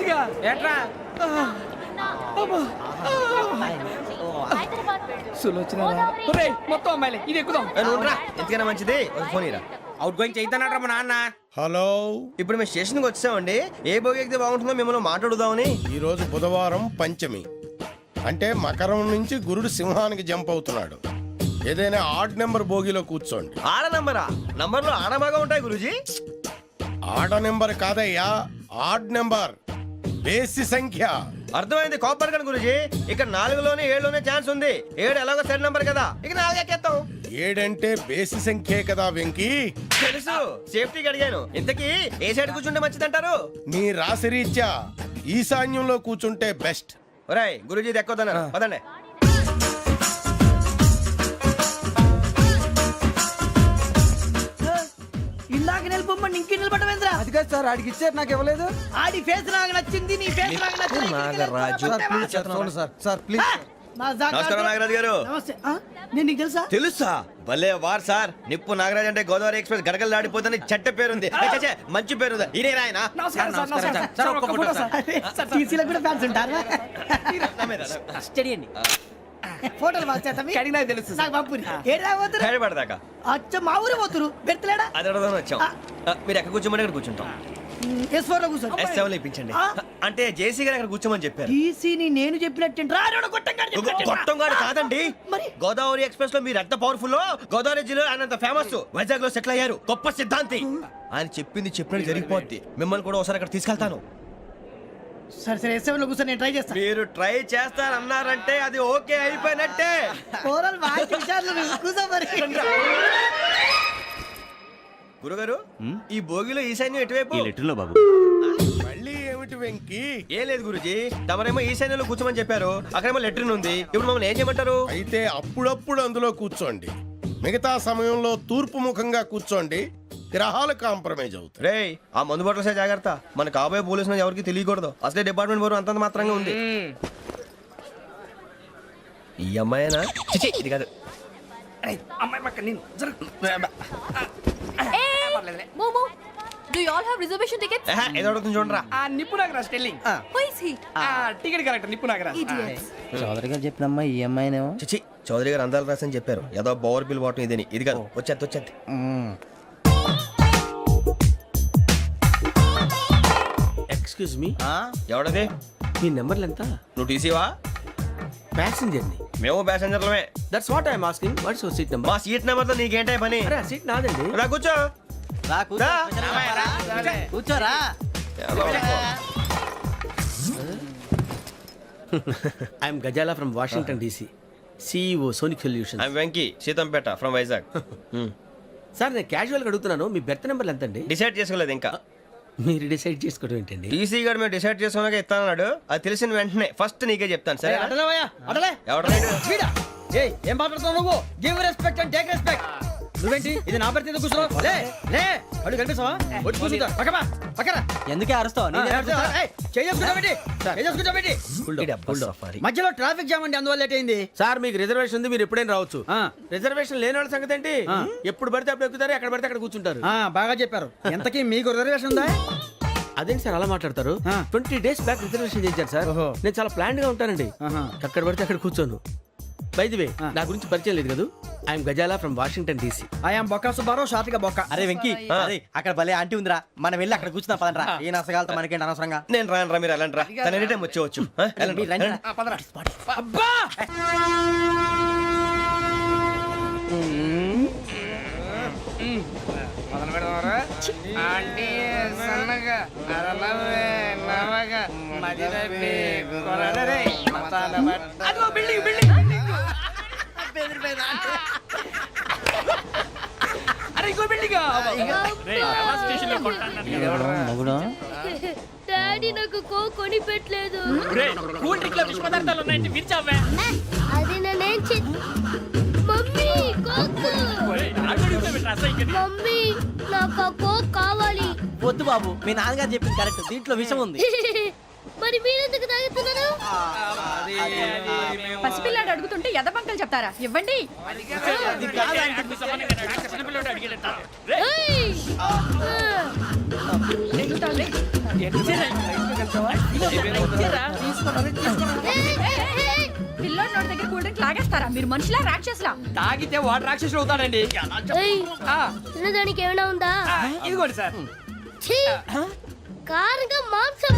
గట్టిగా ఏట్రా సులోచన మొత్తం అమ్మాయిలే ఇది ఎక్కుదాం. ఎందుకైనా మంచిది ఫోన్ ఇరా. అవుట్ గోయింగ్ చేద్దానట్రా మా నాన్న. హలో, ఇప్పుడు మేము స్టేషన్కి వచ్చామండి. ఏ బోగి ఎక్కితే బాగుంటుందో మిమ్మల్ని మాట్లాడుదామని. ఈరోజు బుధవారం పంచమి, అంటే మకరం నుంచి గురుడు సింహానికి జంప్ అవుతున్నాడు. ఏదైనా ఆడ్ నెంబర్ బోగిలో కూర్చోండి. ఆడ నంబరా? నంబర్లో ఆడ బాగా ఉంటాయి గురూజీ. ఆడ నెంబర్ కాదయ్యా, ఆడ్ నెంబర్, బేసి సంఖ్య. అర్థమైంది, కాపర్ కానీ గురూజీ. ఇక్కడ 4లోనే 7లోనే ఛాన్స్ ఉంది. 7 ఎలాగో సెడ్ నంబర్ కదా, ఇక 4 ఎక్కేస్తాం. 7 అంటే బేసి సంఖ్యే కదా వెంకీ. తెలుసు, సేఫ్టీకి అడిగాను. ఇంతకీ ఏ సైడ్ కూర్చుంటే మంచిదంటారు? నీ రాశి రీత్యా ఈశాన్యంలో కూర్చుంటే బెస్ట్. ఒరాయ్ గురూజీ దెక్కొద్దన్నారు, పదండి. ఇందాక నిలబొమ్మని ఇంకే నిలబడమేంద్రా? అది కాదు సార్, ఆడికి ఇచ్చారు నాకు ఇవ్వలేదు. ఆడి ఫేస్ నాకు నచ్చింది, నీ ఫేస్ నాకు నచ్చింది. Nagaraju sir please. నమస్కారం నాగరాజు గారు. నమస్తే. నేను నీకు తెలుసా? తెలుసా? భలే వార్ సార్. నిప్పు నాగరాజ్ అంటే గోదావరి ఎక్స్ప్రెస్ గడగలు దాడిపోతుంది చెట్ట పేరుంది. మంచి పేరు ఇదే ఆయన. నమస్కారం సార్. నమస్కారం సార్. ఒక్క ఫోటో సార్. టీసీలో కూడా ఫ్యాన్స్ ఉంటారా? స్టడీ అండి. ఫోటోలు మార్చేస్తాం. కడిగి నాకు తెలుసు. నాకు పంపుని. ఏడు రాబోతురు? హైదరాబాద్ అచ్చ మా ఊరు పోతురు. పెడతలేడా? అది అడగదాం వచ్చాం. మీరు ఎక్కడ కూర్చోమని అక్కడ కూర్చుంటాం. S4 లో కూర్చో. S7 ఇప్పించండి. అంటే జేసీ గారు అక్కడ కూర్చోమని చెప్పారు. టీసీని నేను చెప్పినట్టు గొట్టంగాడు కాదండి. మరి గోదావరి ఎక్స్ప్రెస్ లో మీరు ఎంత పవర్ఫుల్, గోదావరి జిల్లా ఆయన ఫేమస్. వైజాగ్ లో సెటిల్ అయ్యారు, గొప్ప సిద్ధాంతి. ఆయన చెప్పింది చెప్పినట్టు జరిగిపోద్ది. మిమ్మల్ని కూడా ఒకసారి అక్కడ తీసుకెళ్తాను. సరే సరే, S7 లో కూర్చో, నేను ట్రై చేస్తాను. మీరు ట్రై చేస్తారన్నారంటే అది ఓకే అయిపోయినట్టే. ఓవరాల్ వాయిస్ విషయాలు కూర్చో మరి. గురుగారు, ఈ భోగిలో ఈశాన్యం ఎటువైపు? బాబు మళ్ళీ ఏమిటి వెంకీ? ఏం లేదు గురుజీ, తమరేమో ఈశాన్యంలో కూర్చోమని చెప్పారు. అక్కడేమో లెట్రిన్ ఉంది. ఇప్పుడు మమ్మల్ని ఏం చేయమంటారు? అయితే అప్పుడప్పుడు అందులో కూర్చోండి. మిగతా సమయంలో తూర్పు ముఖంగా కూర్చోండి. గ్రహాలు కాంప్రమైజ్ అవుతాయి. రేయ్, ఆ మందు బాటలసే జాగ్రత్త. మన కాబోయే పోలీసులు ఎవరికి తెలియకూడదు. అసలే డిపార్ట్మెంట్ బోరు అంతంత మాత్రంగా ఉంది. ఈ అమ్మాయినా? చిచి, ఇది కాదు. అమ్మాయి పక్క నేను Momo, do you all have reservation tickets? ఏదో అడుగుతుంది చూడరా. ఆ నిప్పు Nagaraj telling. Who is he? Ticket correct నిప్పు నాగరాజ్. Idiots. చౌదరి గారు చెప్పినమ్మా ఈ అమ్మాయినేమో. చిచి, చౌదరి గారు అందాలు రాసని చెప్పారు. ఏదో బోర్ బిల్ వాటం ఇదని. ఇది కాదు, వచ్చేది. Excuse me, ఎవడది? మీ నెంబర్లు ఎంత? నువ్వు టీసీవా? ప్యాసింజర్ ని. మేము ప్యాసెంజర్లమే. That's what I'm asking. What's your seat number? మా సీట్ నెంబర్ తో నీకేంటే పని? అరే ఆ సీట్ నాదండి. రా కూర్చో. రా. కూర్చోరా. I'm Ghazala from Washington DC, CEO Sonic Solutions. I'm Venky, Seethampeta from Vizag. Sir నేను క్యాజువల్ గా అడుగుతున్నాను, మీ బెర్త్ నెంబర్లు ఎంత అండి? డిసైడ్ చేసుకోలేదు ఇంకా. మీరు డిసైడ్ చేసుకోవడం ఏంటండి? టీసీ గారు మేము డిసైడ్ చేసుకున్నాక ఇస్తానన్నాడు. అది తెలిసిన వెంటనే ఫస్ట్ నీకే చెప్తాను. సరే? అటలే ఎవడ ఏం మాట్లాడుతున్నావు నువ్వు? Give respect and take respect. నువ్వేంటి ఇది నా పరిస్థితి ఎందుకు కూర్చున్నావు? లే లే, అడుగు కనిపిస్తావా? వచ్చి కూర్చుంటా. పక్కన ఎందుకే అరుస్తావు? మధ్యలో ట్రాఫిక్ జామ్ అండి, అందువల్ల లేట్ అయింది. సార్ మీకు రిజర్వేషన్ ఉంది, మీరు ఎప్పుడైనా రావచ్చు. రిజర్వేషన్ లేని వాళ్ళ సంగతి ఏంటి? ఎప్పుడు పడితే అప్పుడు ఎక్కుతారు, ఎక్కడ పడితే అక్కడ కూర్చుంటారు. బాగా చెప్పారు. ఎంతకీ మీకు రిజర్వేషన్ ఉందా? అదేంటి సార్ అలా మాట్లాడతారు? 20 days బ్యాక్ రిజర్వేషన్ చేయించారు సార్. నేను చాలా ప్లాన్డ్ గా ఉంటానండి. అక్కడ పడితే అక్కడ కూర్చోను. బై ది వే, నా గురించి పరిచయం లేదు కదా. I'm Ghazala from Washington DC. I'm Bokka Subbarao, షార్ట్గా బొక్క. అరే వెంకీ, అక్కడ భలే ఆంటీ ఉందిరా, మనం వెళ్ళి అక్కడ కూర్చున్నా పదరా. ఏ నసగాలతో మనకేంటి అనవసరంగా. నేను రాను మీరు ఎలాంటి రా. తన ఎనీ టైం వచ్చేవచ్చు. అబ్బా మొదలు పెడదామరా? ఆంటీ సన్నగా అరలవే నవగా మదిరపి కొరడరే మతాల బట్ట. అదిగో బిల్డింగ్ బిల్డింగ్. అరే ఇంకో బిల్డింగ్. డాడీ నాకు కోక్ కొని పెట్టలేదు. కూల్ డ్రింక్ లో విష పదార్థాలు ఉన్నాయంటే విరిచావే. అది నేనేం మమ్మీ కోక్. మమ్మీ నాకు ఆ కోక్ కావాలి. వద్దు బాబు, మీ నాన్నగారు చెప్పింది కరెక్ట్, దీంట్లో విషయం ఉంది. మరి మీరెందుకు తాగుతున్నారు? పసిపిల్లాడు అడుగుతుంటే ఎదబంకలు చెప్తారా? ఇవ్వండి. ఏయ్! పిల్లోడి నోటి దగ్గర కూల్ డ్రింక్ లాగేస్తారా మీరు మనుషులా రాక్షసులా తాగితే వాడు రాక్షసులు అవుతాడండి తినడానికి ఏమైనా ఉందా ఇదిగోండి సార్ కారంగా మాంసం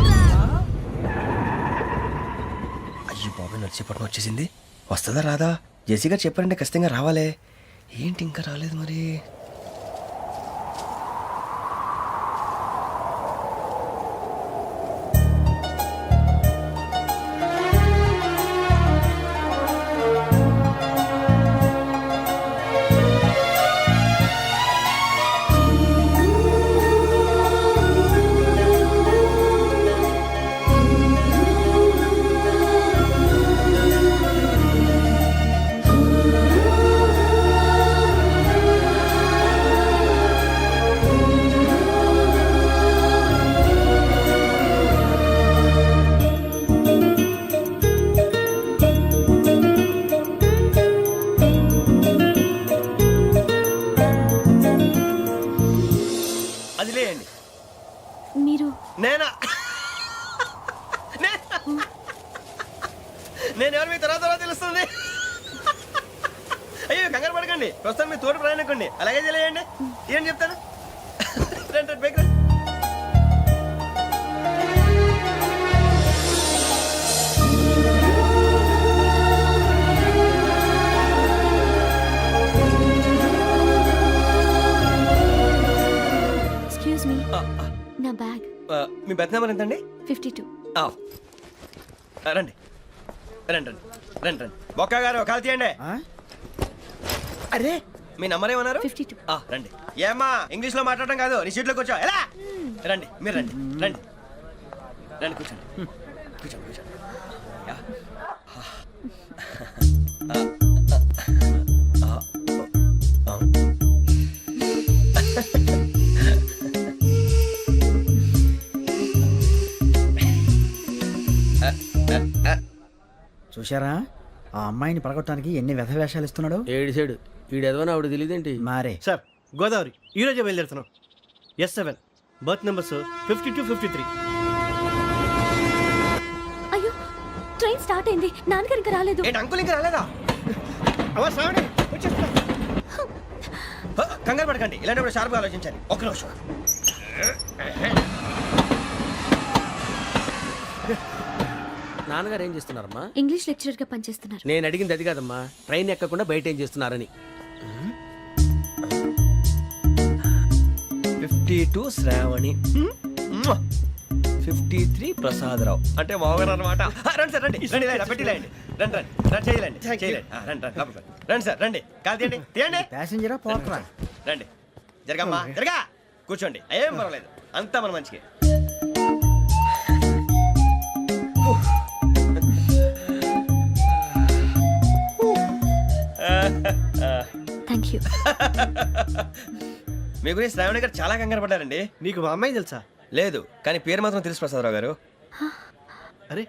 అయ్యో బాబాయ్ నడిచేపట్నం వచ్చేసింది. వస్తుందా రాదా? జెసీ గారు చెప్పారంటే ఖచ్చితంగా రావాలే. ఏంటి ఇంకా రాలేదు మరి? అది లేయండి. మీరు నేనా? నేను ఎవరు మీ తర్వాత తెలుస్తుంది. అయ్యో కంగారు పడకండి, ప్రస్తుతం మీ తోటి ప్రయాణకండి. అలాగే తెలియండి. ఏం చెప్తాను? రండి బైక్ రండి. ఎక్స్క్యూజ్ మీ నా బ్యాగ్ మీ బెత్ నెంబర్ ఎంతండి? 52. రండి రండి రండి రండి రండి. బొక్క గారు కాల్ తీయండి. అరే మీ నంబర్ ఏమన్నారు? 52. రండి. ఏమ్మా ఇంగ్లీష్ లో మాట్లాడటం కాదు, నీ సీట్లోకి వచ్చా. ఎలా రండి, మీరు రండి రండి రండి, కూర్చోండి కూర్చోండి కూర్చోండి. యా. చూశారా ఆ అమ్మాయిని పడగొట్టడానికి ఎన్ని వ్యధ వేషాలు ఇస్తున్నాడు. ఏడు సైడు ఈడెదవని ఆవిడ తెలియదేంటి? మారే సార్ గోదావరి ఈరోజే బయలుదేరుతున్నాం. S7 berth numbers 52, 53. అయ్యో ట్రైన్ స్టార్ట్ అయింది, నాన్నగారు ఇంకా రాలేదు. ఏంటి అంకుల్ ఇంకా రాలేదా? కంగారు పడకండి, ఇలాంటప్పుడు షార్ప్గా ఆలోచించాలి. ఒక్క నిమిషం. నాన్నగారు ఏం చేస్తున్నారమ్మా? ఇంగ్లీష్ లెక్చరర్ గా పనిచేస్తున్నారు. నేను అడిగింది అది కాదమ్మా, ట్రైన్ ఎక్కకుండా బయట ఏం చేస్తున్నారని. 52 శ్రావణి, 53 ప్రసాదరావు అంటే మామగారు అనమాట. రండి సార్ రండి రండి, పెట్టి లేండి. రండి రండి రండి, చేయలేండి చేయలేండి. రండి రండి లోపలికి రండి. రండి సార్ రండి, కాలు తీయండి తీయండి. ప్యాసింజరా పోట్రా. రండి జరగమ్మా జరగా, కూర్చోండి. ఏం పర్వాలేదు, అంతా మన మంచికి. Thank you. మీ గురించి శ్రావణి గారు చాలా కంగారు పడ్డారండి. నీకు మా అమ్మాయి తెలుసా? లేదు, కానీ పేరు మాత్రం తెలుసు ప్రసాదరావు గారు. అరే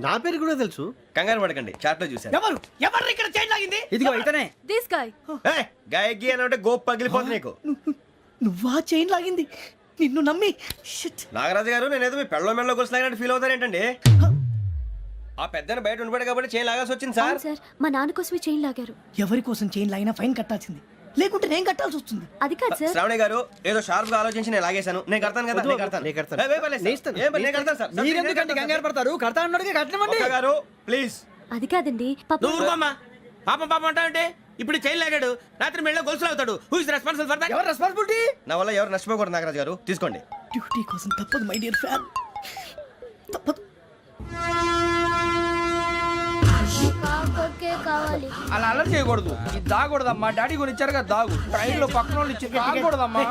నా పేరు కూడా తెలుసు. కంగారు పడకండి, చాట్ లో చూశాను. ఎవరు ఎవరు ఇక్కడ చైన్ లాగింది? ఇదిగో ఇతనే. This guy. గాయకి అని అంటే గోప్ పగిలిపోతుంది నీకు. నువ్వా చైన్ లాగింది? నిన్ను నమ్మి నాగరాజు గారు, నేనేదో మీ పెళ్ళ మెళ్ళలో కొలిసిలాగినట్టు ఫీల్ అవుతారు ఏంటండి? ఆ పెద్దని బయట ఉండిపోయాడు కాబట్టి చైన్ లాగాల్సి వచ్చింది సార్. సార్ మా నాన్న కోసమే చైన్ లాగారు. ఎవరి కోసం చైన్ లాగినా ఫైన్ కట్టాల్సింది, లేకుంటే నేను కట్టాల్సి వస్తుంది. అది కాదు సార్. శ్రావణి గారు ఏదో షార్ప్ గా ఆలోచించి నేను లాగేశాను. నేను కడతాను కదా, నేను కడతాను. నేను కడతాను. ఏ, పర్లేదు సార్. ఏం పర్లేదు, నేను కడతాను సార్. మీరెందుకంటే కంగారు పడతారు? కడతా అన్నాడుగా కట్టమండి. ఒక్క గారు ప్లీజ్. అది కాదండి పాప. నువ్వు ఊరుకోమ్మా. పాపం పాపం అంటావంటే ఇప్పుడు చైన్ లాగాడు, రాత్రి మెళ్ళ గొలుసులు అవుతాడు. Who is responsible for that? ఎవరు రెస్పాన్సిబిలిటీ? నా వల్ల ఎవరు నష్టపోకూడదు నాగరాజు గారు, తీసుకోండి. డ్యూటీ కోసం తప్పదు మై డియర్ ఫ్యాన్, తప్పదు. కావాలి. అలా అలర్ట్ చేయకూడదు. ఇది దాగకూడదమ్మా, డాడీ కొని ఇచ్చారు కదా దాగు. ట్రైన్ లో పక్కన వాళ్ళు ఇచ్చి దాగకూడదమ్మా.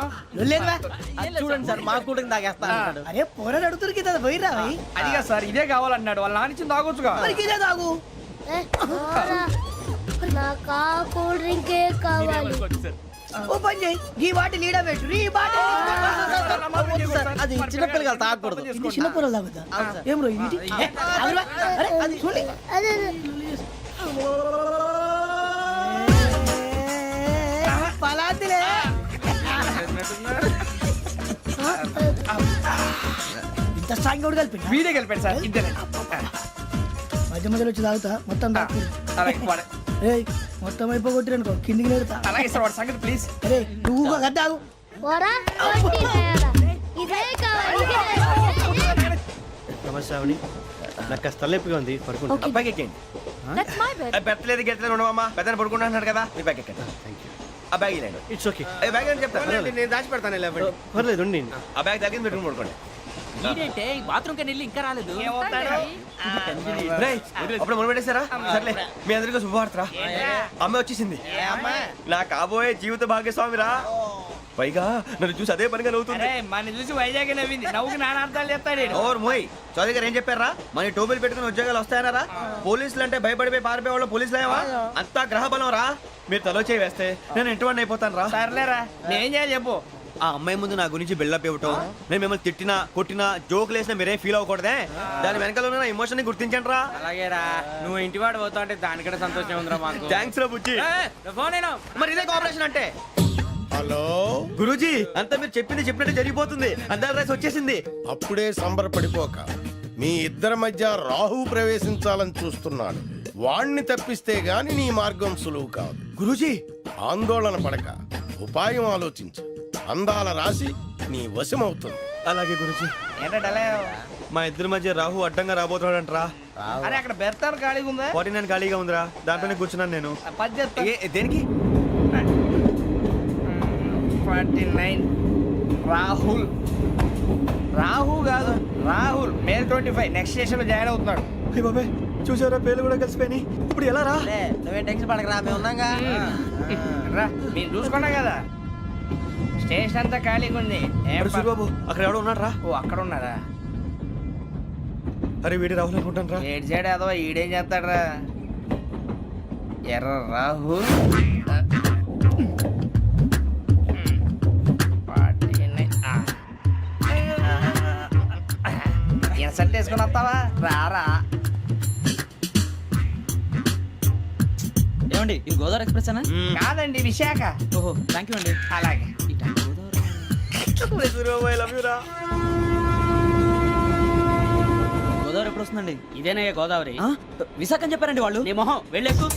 చూడండి సార్, మా కూడా తాగేస్తా అన్నాడు. అరే పోరాడు అడుగుతారు కదా పోయిరా. అదిగా సార్, ఇదే కావాలన్నాడు. వాళ్ళ నానిచ్చింది తాగొచ్చుగా. ఇదే తాగు. నాకు కూల్ డ్రింకే కావాలి. ఓ పని చేయి, ఈ బాటిల్ లీడ పెట్టు. ఈ బాటిల్ అది చిన్నపిల్లలు తాగకూడదు. చిన్న పొరలు తాగుతా. ఏం రో ఇది? అరే అది చూడండి. పలాతిలే. ఇంత స్ట్రాంగ్ కూడా కలిపి వీడే గెలిపాడు సార్ ఇద్దరే మధ్య మధ్యలో వచ్చి తాగుతా మొత్తం తాగు. అలాగే వాడు- ఏయ్ మొత్తం అయిపోగొట్టిరనుకో కిందికి నేడుతా. అలాగే సార్ వాడు సంగతి ప్లీజ్. అరే నువ్వు కద్దాగు. నమస్తే ఆవిడ నాకు కాస్త తలెప్పిగా ఉంది పడుకుంటా Okay. బ్యాగ్ ఎక్కండి. That's my bed. పెట్టలేదు గెట్టలేదు ఉండవమ్మా పెద్దని పడుకుంటున్నాడు కదా మీ బ్యాగ్ ఎక్కండి. ఆ బ్యాగ్ ఇలాండి ఇట్స్ ఓకే ఏ బ్యాగ్ అని చెప్తాను నేను దాచి పెడతాను పర్లేదు ఉండి ఆ బ్యాగ్ తగ్గింది పెట్టుకుని పడుకోండి. బాత్రూమ్ కని వెళ్ళి ఇంకా రాలేదు. రేయ్, అప్పుడు మొదలు పెట్టేశారా? సర్లే మీ అందరికీ శుభవార్తరా. అమ్మ వచ్చేసింది. నా కాబోయే జీవిత భాగ్యస్వామిరా. పైగా నన్ను చూసి అదే పనిగా నవ్వుతుంది. మన చూసి వైజాగ్ నవ్వింది. నవ్వుకి నాన్న అర్థాలు చెప్తాడు. ఓర్ మోయ్ చౌదరి గారు ఏం చెప్పారా? మన టోబీలు పెట్టుకుని ఉద్యోగాలు వస్తాయనరా? పోలీసులు అంటే భయపడిపోయి పారిపోయే వాళ్ళు పోలీసులేవా? అంతా గ్రహ బలం రా. మీరు తలో చేయి వేస్తే నేను ఇంటివాడిని అయిపోతాను రా. సర్లేరా నేనేం చేయాలి చెప్పు. ఆ అమ్మాయి ముందు నా గురించి బిల్డప్ ఇవ్వటం, నేను మిమ్మల్ని తిట్టినా కొట్టినా జోకులు వేసినా మీరేం ఫీల్ అవ్వకూడదే. దాని వెనకాల ఉన్న నా ఎమోషన్ ని గుర్తించండి రా. అలాగేరా నువ్వు ఇంటివాడు పోతా అంటే దానికంటే సంతోషం ఉందిరా మాకు. థ్యాంక్స్ రా బుజ్జి. ఫోన్ అయినా మరి ఇదే కోఆపరేషన్ అంటే. హలో, గురూజీ అంతా మీరు చెప్పింది చెప్పినట్టు జరిగిపోతుంది. అందాల రైస్ వచ్చేసింది. అప్పుడే సంబరపడిపోక మీ ఇద్దరి మధ్య రాహు ప్రవేశించాలని చూస్తున్నాడు. వాణ్ణి తప్పిస్తే గాని నీ మార్గం సులువు కాదు. గురూజీ ఆందోళన పడక ఉపాయం ఆలోచించు. అందాల రాశి నీ వశమవుతుంది. అలాగే గురూజీ. ఏంటంటే మా ఇద్దరి మధ్య రాహు అడ్డంగా రాబోతున్నాడంటరా. అరే అక్కడ బెర్తాను ఖాళీగా ఉందా? 49 ఖాళీగా ఉందిరా, దాంట్లోనే కూర్చున్నాను నేను. పది చెప్తా. దేనికి? 49 రాహుల్. రాహు కాదు రాహుల్. మే 25 నెక్స్ట్ స్టేషన్ లో జాయిన్ అవుతున్నాడు. అయ్య బాబాయ్ చూసారా పేర్లు కూడా కలిసిపోయినాయి. ఇప్పుడు ఎలా రా? నువ్వేం టెన్షన్ పడకరా మేము ఉన్నాగా. రా మీరు చూసుకున్నా కదా స్టేషన్ అంతా ఖాళీగా ఉంది. ఏం అరే సూరిబాబు అక్కడ ఎవడో ఉన్నాడు రా. ఓ అక్కడ ఉన్నారా? అరే వీడి రాహుల్ అనుకుంటాను రా. ఏడు చేయడం అదో ఈడేం చేస్తాడరా? ఎర్ర రాహు ఇన్సల్ట్ వేసుకుని వస్తావా? రారా. ఏమండి ఇది గోదావరి ఎక్స్ప్రెస్ అనా? కాదండి విశాఖ. ఓహో థ్యాంక్ యూ అండి. అలాగే సూరిబాబు ఐ లవ్ యు రా. గోదావరి ఎప్పుడు వస్తుందండి? ఇదేనయ్య గోదావరి. విశాఖ అని చెప్పారండి వాళ్ళు. నీ మొహం వెళ్ళెక్కు.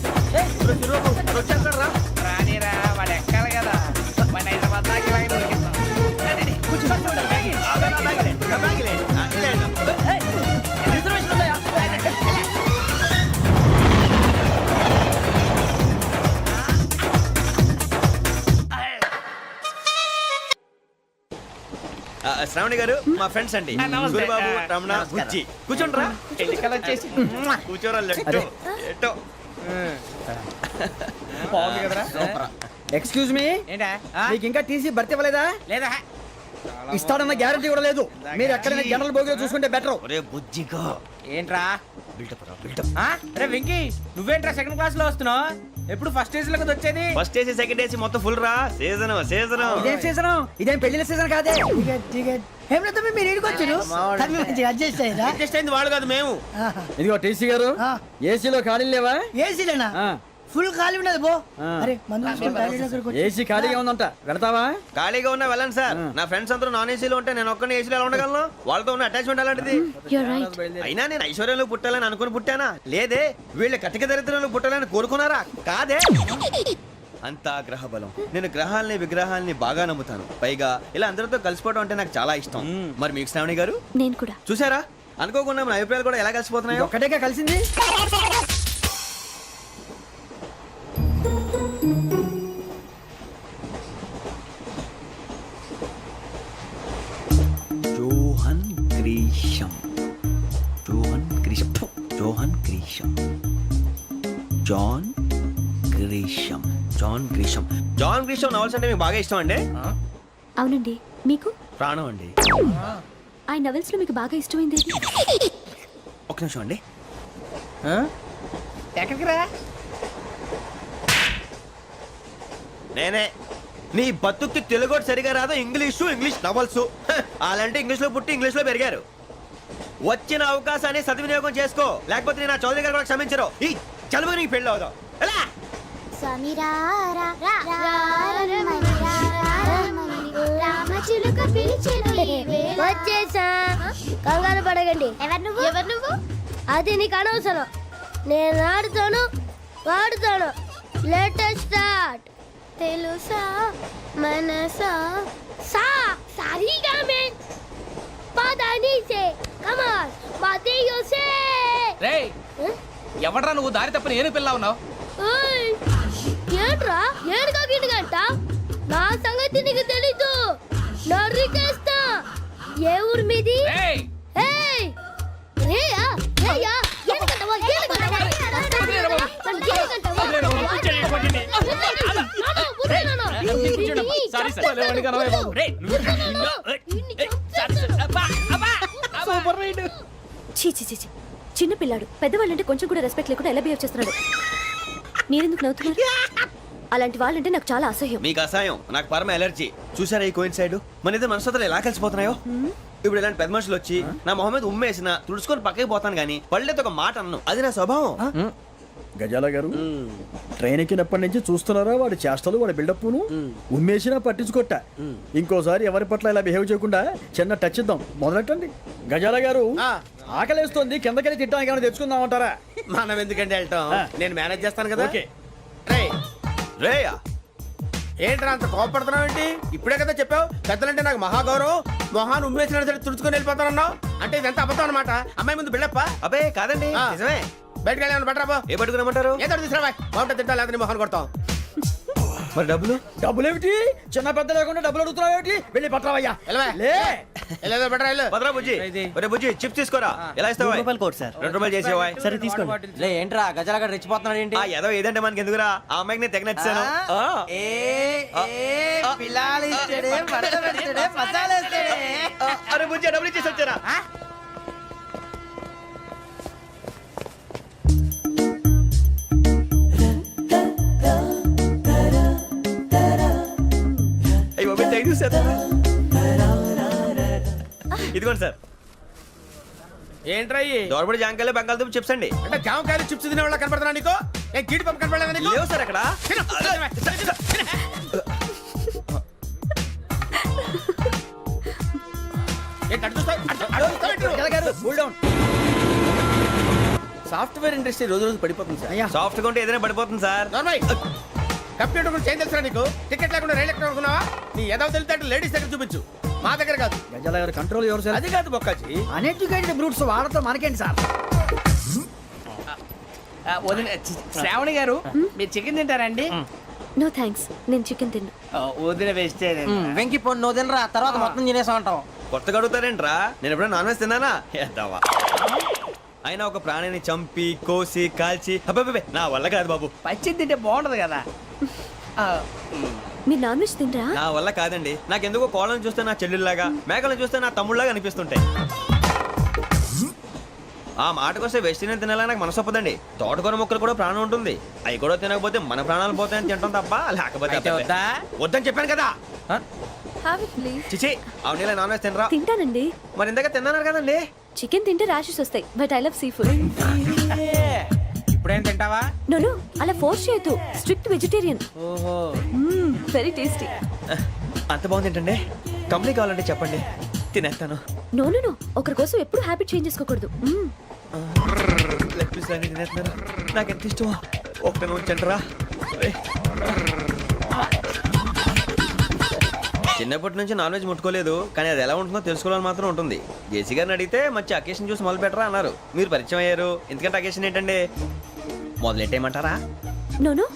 వచ్చేస్తాడు రా. రానిరా వాడు ఎక్కాలి కదా. మన హైదరాబాద్ దాకా ఇలాగే దొరికిస్తాం. రండి, కూర్చో. ఆ బ్యాగ్ ఇలాండి. ఆ, ఇలాండి. రిజర్వేషన్ ఉన్నాయా? శ్రావణి గారు మా ఫ్రెండ్స్ అండి. నమస్తే. సూరిబాబు, రమణ, బుజ్జి. కూర్చోండి రా. ఎన్నికలు వచ్చేసి కూర్చోరా. లెట్టో ఎట్టో. బాగుంది కదరా? ఎక్స్క్యూజ్ మీ, ఏంటా? మీకు ఇంకా టీసీ భర్తీ ఇవ్వలేదా? లేదా ఇస్తాడన్న గ్యారంటీ కూడా లేదు. మీరు ఎక్కడైనా జనరల్ బోగిలో చూసుకుంటే బెటర్. ఒరే బుజ్జిగా ఏంట్రా? బిల్డప్ రా బిల్డప్. అరే వెంకీ నువ్వేంట్రా సెకండ్ క్లాస్ లో వస్తున్నావు? ఎప్పుడు ఫస్ట్ ఏజ్ లో కదా వచ్చేది? ఫస్ట్ ఏసీ సెకండ్ ఏసీ మొత్తం ఫుల్ రా. Season season. ఇదేం సీజన్? ఇదేం పెళ్లిన సీజన్ కాదే. ఏం లేదు మీరు ఇడికి వచ్చారు. అడ్జస్ట్ అయ్యారా? అడ్జస్ట్ అయింది వాళ్ళు కాదు మేము. ఇదిగో టీసీ గారు, ఏసీలో ఖాళీ లేవా? ఏసీలేనా? ఫుల్ ఖాళీ ఉన్నది బో. అరే ఏసీ ఖాళీగా ఉందంట, వెళతావా? ఖాళీగా ఉన్నా వెళ్ళండి సార్. నా ఫ్రెండ్స్ అందరూ నాన్ ఏసీలో ఉంటే నేను ఒక్కనే ఏసీలో ఎలా ఉండగలను? వాళ్ళతో ఉన్న అటాచ్మెంట్ అలాంటిది. You're right. అయినా నేను ఐశ్వర్యంలో పుట్టాలని అనుకుని పుట్టానా? లేదే. వీళ్ళ కటిక దరిద్రంలో పుట్టాలని కోరుకున్నారా? కాదే. అంతా గ్రహ బలం. నేను గ్రహాలని విగ్రహాలని బాగా నమ్ముతాను. పైగా ఇలా అందరితో కలిసిపోవడం అంటే నాకు చాలా ఇష్టం. మరి మీకు శ్రావణి గారు నేను కూడా. చూసారా? అనుకోకుండా మన అభిప్రాయాలు కూడా ఎలా కలిసిపోతున్నాయి. ఒక్కటేగా కలిసింది. Johan Grisham. Johan Grisham. Johan Grisham. John Grisham. John Grisham. John Grisham novels అంటే మీకు బాగా ఇష్టం అండి? అవునండి. మీకు? ప్రాణం అండి. ఆ నవెల్స్ లో మీకు బాగా ఇష్టమైంది? ఒక్క నిమిషం అండి. ఎక్కడికి రా? నేనే. నీ బతుక్కి తెలుగు సరిగా రాదు. English novels. అలాంటి ఇంగ్లీష్ లో పుట్టి ఇంగ్లీష్ లో పెరిగారు. వచ్చిన అవకాశాన్ని సద్వినియోగం చేసుకో, లేకపోతే నేను నా చౌదరి గారు కూడా క్షమించరు. ఈ చలువు నీకు పెళ్ళి అవుదాం. ఎలా? వచ్చేసా కంగారు పడకండి. ఎవరు నువ్వు అది నీకు అనవసరం. నేను ఆడుతాను వాడుతాను. Latest start. తెలుసా మనసా సా సారీగా మే పదని సే కమాన్ బాతియో సే. రేయ్ ఎవడ్రా నువ్వు దారి తప్పని ఏను పిల్ల ఉన్నావు? ఓయ్ ఏంట్రా ఏడుగా గిడుగంట? నా సంగతి నీకు తెలీదు. నరికేస్తా. ఏ ఊరు మీది? రేయ్ ఏయ్ రేయా రేయా ఏడుగంటవా ఏడుగంటవా సారీ సార్. రేయ్ సూపర్ రైడ్. చీ చీ చీ చీ. చిన్న పిల్లాడు పెద్దవాళ్ళంటే కొంచెం కూడా రెస్పెక్ట్ లేకుండా ఎలా బిహేవ్ చేస్తున్నాడు. మీరెందుకు నవ్వుతున్నారు? అలాంటి వాళ్ళంటే నాకు చాలా అసహ్యం. మీకు అసహాయం, నాకు పరమ ఎలర్జీ. చూసారా ఈ కోయిన్ సైడ్ మన ఇద్దరు మనస్తత్వాలు ఎలా కలిసిపోతున్నాయో. ఇప్పుడు ఇలాంటి పెద్ద మనుషులు వచ్చి నా మొహం మీద ఉమ్మేసిన తుడుచుకొని పక్కకి పోతాను కానీ పళ్ళేతో ఒక మాట అన్ను. అది నా స్వభావం. గజాల గారు ట్రైన్ ఎక్కినప్పటి నుంచి చూస్తున్నారా వాడి చేష్టలు వాడి బిల్డప్ను. ఉమ్మేసినా పట్టించుకోట. ఇంకోసారి ఎవరి పట్ల ఇలా బిహేవ్ చేయకుండా చిన్న టచ్ ఇద్దాం. మొదలెట్టండి. గజాల గారు ఆకలేస్తోంది, కిందకెళ్ళి తిట్టడానికి ఏమైనా తెచ్చుకుందామంటారా? మనం ఎందుకంటే వెళ్తాం, నేను మేనేజ్ చేస్తాను కదా. ఓకే. రేయా ఏంట్రా అంత కోపడుతున్నావు ఏంటి? ఇప్పుడే కదా చెప్పావు పెద్దలంటే నాకు మహాగౌరవం, మొహాన్ని ఉమ్మేసిన సరే తుడుచుకొని వెళ్ళిపోతానన్నావు. అంటే ఇదంతా అబద్ధం అనమాట. అమ్మాయి ముందు బిల్డప్ప. అబ్బే కాదండి, నిజమే. బయటకు వెళ్ళి బట్రాబో. ఏ పట్టుకురమ్మంటారు? ఏదో తీసుకురా బాగుంటుంది తింటా లేదా మొహాన్ని కొడతాం. మరి డబ్బులు? డబ్బులు ఏమిటి? చిన్న పెద్ద లేకుండా డబ్బులు అడుగుతున్నావు ఏమిటి? వెళ్ళి పట్టరావయ్యా. వెళ్ళేదో బట్రా వెళ్ళు. పదరా బుజ్జి. ఒరే బుజ్జి చిప్స్ తీసుకోరా. ఎలా ఇస్తావా? రూపాయలు కోట్ సార్. 2 రూపాయలు చేసేవా? సరే తీసుకోండి. లే ఏంట్రా గజాల గారు రెచ్చిపోతున్నాడు ఏంటి? ఏదో ఏదంటే మనకి ఎందుకురా, ఆ అమ్మాయికి నేను తెగ నచ్చాను. అరే బుజ్జి డబ్బులు ఇచ్చేసి వచ్చారా? ఇదిగోండి సార్. ఏంట్రా దోరబడి జాంకాయలు బంగాళదుంప చిప్స్ అండి. అంటే జామకాయలు చిప్స్ తినే వాళ్ళ కనపడుతున్నా నీకు? ఏ గీడి పంప కనపడలేదా నీకు? లేవు సార్ అక్కడ. సాఫ్ట్వేర్ ఇండస్ట్రీ రోజు రోజు పడిపోతుంది సార్. సాఫ్ట్ గా ఉంటే ఏదైనా పడిపోతుంది సార్. కంప్యూటర్ గురించి ఏం తెలుసా నీకు? టికెట్ లేకుండా రైలు ఎక్కడ అనుకున్నావా? నీ ఏదో తెలితే లేడీస్ దగ్గర చూపించు, మా దగ్గర కాదు. గజాల గారు కంట్రోల్ ఎవరు సార్? అది కాదు బొక్కాజీ. అన్ఎడ్యుకేటెడ్ బ్రూట్స్ వాడతాం మనకేంటి సార్? శ్రావణి గారు మీరు చికెన్ తింటారండి? నో థ్యాంక్స్, నేను చికెన్ తిన్నా. వదిన వేస్తే వెంకి పొన్ను నువ్వు తినరా, తర్వాత మొత్తం తినేసా ఉంటాం. కొత్తగా అడుగుతారేంట్రా? నేను ఎప్పుడైనా నాన్ వెజ్ తిన్నానా? ఎద్దావా. అయినా ఒక ప్రాణిని చంపి కోసి కాల్చి అబ్బే నా వల్ల కాదు బాబు. పచ్చి తింటే బాగుంటది కదా. మీరు నాన్ వెజ్ తినరా? నా వల్ల కాదండి. నాకెందుకో కోళ్ళని చూస్తే నా చెల్లెళ్ళలాగా, మేకలను చూస్తే నా తమ్ముళ్ళలాగా అనిపిస్తుంటాయి. ఆ మాటకొస్తే వెస్టిరియన్ తినాలని నాకు మనసు ఒప్పదండి. తోటకూర మొక్కలు కూడా ప్రాణం ఉంటుంది. అవి కూడా తినకపోతే మన ప్రాణాలు పోతాయని తింటాం తప్ప లేకపోతే వద్దని చెప్పాను కదా. Have it please. చిచి అవునీ నాన్ వెజ్ తినరా? తింటానండి. మరి ఇందాక తిన్నాను కదండి. చికెన్ తింటే ర్యాషెస్ వస్తాయి, but I love sea food. ఇప్పుడేం తింటావా? నో అలా ఫోర్స్ చేయొద్దు. Strict vegetarian. ఓహో వెరీ టేస్టీ. అంత బాగుంది ఏంటండి? కంప్లీట్ కావాలంటే చెప్పండి, తినేస్తాను. నో ఒకరి కోసం ఎప్పుడు హ్యాబిట్ చేంజ్ చేసుకోకూడదు. లెగ్ పీస్ అన్ని తినేస్తున్నాను. నాకు ఎంత ఇష్టం. ఒకటే ఉంచండిరా. చిన్నప్పటి నుంచి నాన్ వెజ్ ముట్టుకోలేదు, కానీ అది ఎలా ఉంటుందో తెలుసుకోవాలని మాత్రం ఉంటుంది. జేసీ గారిని అడిగితే మంచి అకేషన్ చూసి మొదలు పెట్టరా అన్నారు. మీరు పరిచయం అయ్యారు, ఎందుకంటే అకేషన్ ఏంటండి? మొదలెట్టేయమంటారా? నో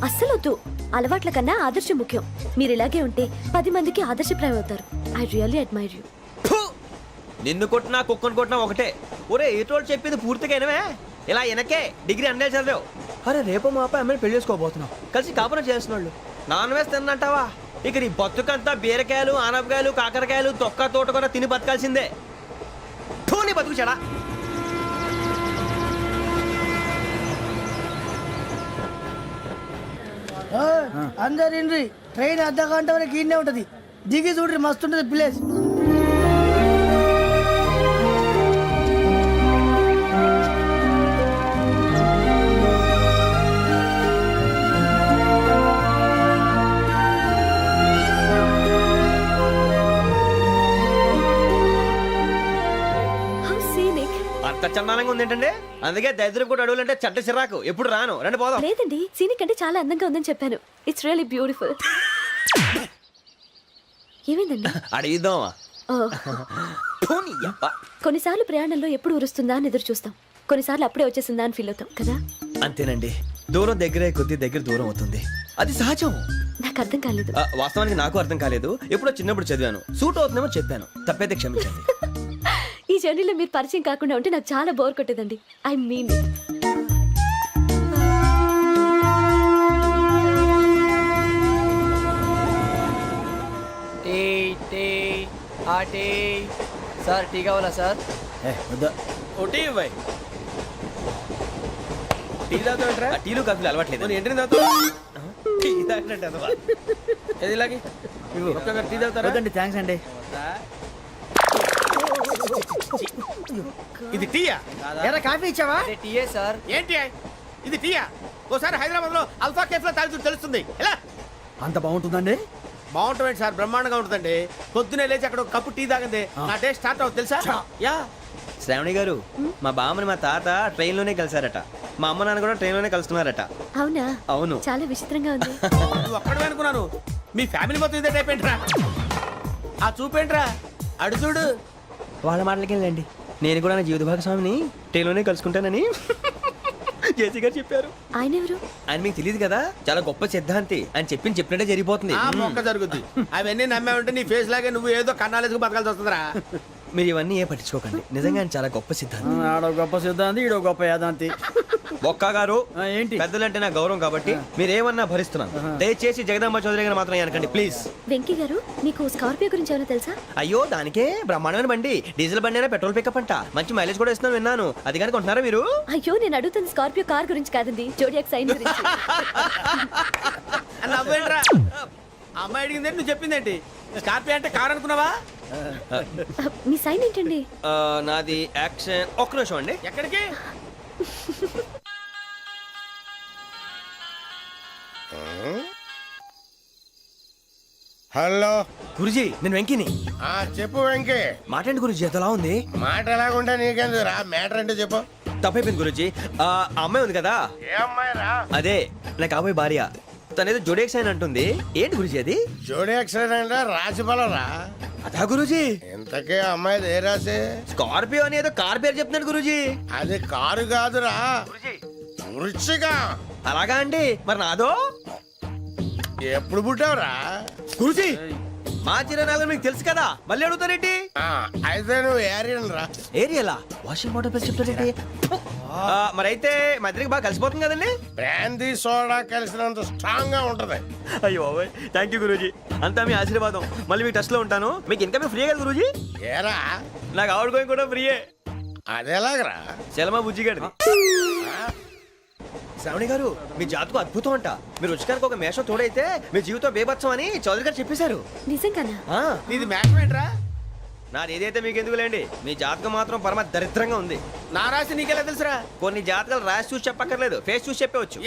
అస్సలు వద్దు. అలవాట్ల కన్నా ఆదర్శం ముఖ్యం. మీరు ఇలాగే ఉంటే 10 మందికి ఆదర్శప్రాయం అవుతారు. I really admire you. నిన్ను కొట్టినా కుక్కను కొట్టినా ఒకటే. ఒరే ఏటోళ్ళు చెప్పింది పూర్తిగా వినవే. ఇలా వెనకే డిగ్రీ అన్నే చదివావు. అరే రేపు మా అబ్బాయి అమ్మాయిని పెళ్లి చేసుకోబోతున్నావు, కలిసి కాపురం చేసిన వాళ్ళు నాన్ వెజ్ తిన్నంటావా? ఇక నీ బతుకంతా బీరకాయలు ఆనపకాయలు కాకరకాయలు తొక్క తోట కూడా తిని బతకాల్సిందే. నీ బతుకు చెడా. అందరు ఇండ్రి ట్రైన్ అర్ధ గంట వరకు ఇన్నే ఉంటది. దిగి చూడ్రి మస్తు ఉంటది ప్లేస్. ఇంత చందానంగా ఉంది ఏంటండి? అందుకే దరిద్రం కూడా అడవులంటే చెడ్డ చిరాకు. ఎప్పుడు రాను, రండి పోదాం. లేదండి సీనిక్ అంటే చాలా అందంగా ఉందని చెప్పాను. It's really beautiful. ఏమైందండి? అడిగిద్దామా? ఓ, కొన్నిసార్లు ప్రయాణంలో ఎప్పుడు ఉరుస్తుందా అని ఎదురు చూస్తాం, కొన్నిసార్లు అప్పుడే వచ్చేసిందా అని ఫీల్ అవుతాం కదా. అంతేనండి, దూరం దగ్గరే కొద్ది దగ్గర దూరం అవుతుంది, అది సహజం. నాకు అర్థం కాలేదు. వాస్తవానికి నాకు అర్థం కాలేదు. ఎప్పుడో చిన్నప్పుడు చదివాను, సూట్ అవుతుందేమో చెప్పాను, తప్పైతే క్షమించండి. ఈ జర్నీలో మీరు పరిచయం కాకుండా ఉంటే నాకు చాలా బోర్ కొట్టేదండి. ఐ మీన్ టీ టీ ఆ టీ సార్ టీ కావాలా సార్? వద్దా. ఒకటి ఇవ్వాయి. టీ తాగుతాంట్రా? టీలు కాఫీలు అలవాట్లేదు. ఎంట్రీ తాగుతా. టీ తాగినట్టు అదవా. ఏది ఇలాగే ఒక్కొక్కరు టీ తాగుతారా? వద్దండి, థ్యాంక్స్ అండి. ఇది టీయా? ఎరా కాఫీ ఇచ్చావా? అదే టీయే సార్. ఏంటి ఇది టీయా? ఓసారి హైదరాబాద్ లో అల్ఫా కేఫ్ లో తాగుతూ తెలుస్తుంది. ఎలా అంత బాగుంటుందండి? బాగుంటుంది సార్, బ్రహ్మాండంగా ఉంటుందండి. పొద్దునే లేచి అక్కడ ఒక కప్పు టీ తాగింది నా డే స్టార్ట్ అవుతుంది తెలుసా? యా. శ్రావణి గారు, మా బామ్మని మా తాత ట్రైన్ లోనే కలిసారట, మా అమ్మ నాన్న కూడా ట్రైన్ లోనే కలుస్తున్నారట. అవునా? అవును. చాలా విచిత్రంగా ఉంది. నువ్వు ఒక్కడే అనుకున్నాను, మీ ఫ్యామిలీ మొత్తం ఇదే టైప్ ఏంట్రా? ఆ చూపేంట్రా, అడు చూడు. వాళ్ళ మాటలకి వెళ్ళండి, నేను కూడా నా జీవిత భాగస్వామిని ట్రైన్ లోనే కలుసుకుంటానని జేసీ గారు చెప్పారు. ఆయన ఎవరు? ఆయన మీకు తెలియదు కదా, చాలా గొప్ప సిద్ధాంతి అని చెప్పినట్టే జరిగిపోతుంది. ఆ మొక్క జరుగుద్ది. అవన్నీ నమ్మే ఉంటే నీ ఫేస్ లాగే నువ్వు ఏదో కన్నాలేసుకు బతకాల్సి వస్తుందిరా. మీరు ఇవన్నీ ఏ పట్టించుకోకండి, నిజంగా ఆయన చాలా గొప్ప సిద్ధాంతి. ఆడో గొప్ప సిద్ధాంతి, ఈడో గొప్ప యాదాంతి. ఒక్క గారు, ఏంటి? పెద్దలంటే నా గౌరవం కాబట్టి మీరేమన్నా భరిస్తున్నాను. దయచేసి జగదాంబ చౌదరి గారు మాత్రం అనకండి ప్లీజ్. వెంకీ గారు, మీకు స్కార్పియో గురించి ఏమైనా తెలుసా? అయ్యో, దానికే బ్రహ్మాండమైన బండి, డీజిల్ బండి అయినా పెట్రోల్ పికప్ అంట, మంచి మైలేజ్ కూడా ఇస్తున్నాను విన్నాను. అది కానీ కొంటున్నారా మీరు? అయ్యో, నేను అడుగుతుంది స్కార్పియో కార్ గురించి కాదండి, జోడియాక్ సైన్ గురించి. నవ్వేంట్రా? అమ్మాయి అడిగింది నువ్వు చెప్పిందేంటి? స్కార్పియో అంటే కార్ అనుకున్నావా? మీ సైన్ ఏంటండి? నాది యాక్షన్. ఒక్క నిమిషం అండి. ఎక్కడికి? హలో గురుజీ, నేను వెంకిని. చెప్పు వెంకీ. మాట్లాడండి గురుజీ, ఎంతలా ఉంది? మాట ఎలాగుంటా నీకెందుకు రా, మ్యాటర్ అంటే చెప్పు. తప్పైపోయింది గురుజీ. ఆ అమ్మాయి ఉంది కదా, ఏ అమ్మాయి రా? అదే నా కాబోయే భార్య. తనేదో జోడేక్స్ అని అంటుంది. ఏంటి గురుజీ అది? జోడి యాక్సిడెంట్ రాసి రా. అదా గురుజీ? ఇంతకే అమ్మాయి ఏ రాసి? స్కార్పియో అని ఏదో కార్ పేరు చెప్తున్నాడు గురుజీ. అది కారు కాదురా, వృచ్చిక. అలాగా అండి, మరి నాదో? ఎప్పుడు పుట్టావురా? గురుజీ, మా చిరనాలు మీకు తెలుసు కదా, మళ్ళీ అడుగుతారేంటి? అయితే నువ్వు ఏరియన్ రా. ఏరియలా? వాషింగ్ వాటర్ పేరు చెప్తారేంటి? మరైతే మా ఇద్దరికి బాగా కలిసిపోతుంది కదండి. బ్రాందీ సోడా కలిసినంత స్ట్రాంగ్ గా ఉంటది. అయ్యో థ్యాంక్ యూ గురూజీ, అంతా మీ ఆశీర్వాదం. మళ్ళీ మీకు టచ్ లో ఉంటాను. మీకు ఇన్కమ్ ఫ్రీ కదా గురూజీ? ఏరా, నాకు అవుట్ గోయింగ్ కూడా ఫ్రీయే. అదెలాగరా? చలమా బుజ్జి గారిది. శ్రావణి గారు, మీ జాతకు అద్భుతం అంట. మీరు రుచికారికి ఒక మేషం తోడైతే మీ జీవితం బేబత్సం అని చౌదరి గారు చెప్పేశారు. నిజంగానా? నీది మ్యాచ్ ఏంట్రా? నాది ఏదైతే మీకు ఎందుకులేండి, మీ జాతకం మాత్రం పరమ దరిద్రంగా ఉంది. నా రాసి నీకెలా తెలుసురా? కొన్ని జాతకాలు రాసి చూసి చెప్పక్కర్లేదు, ఫేస్ చూసి చెప్పవచ్చు.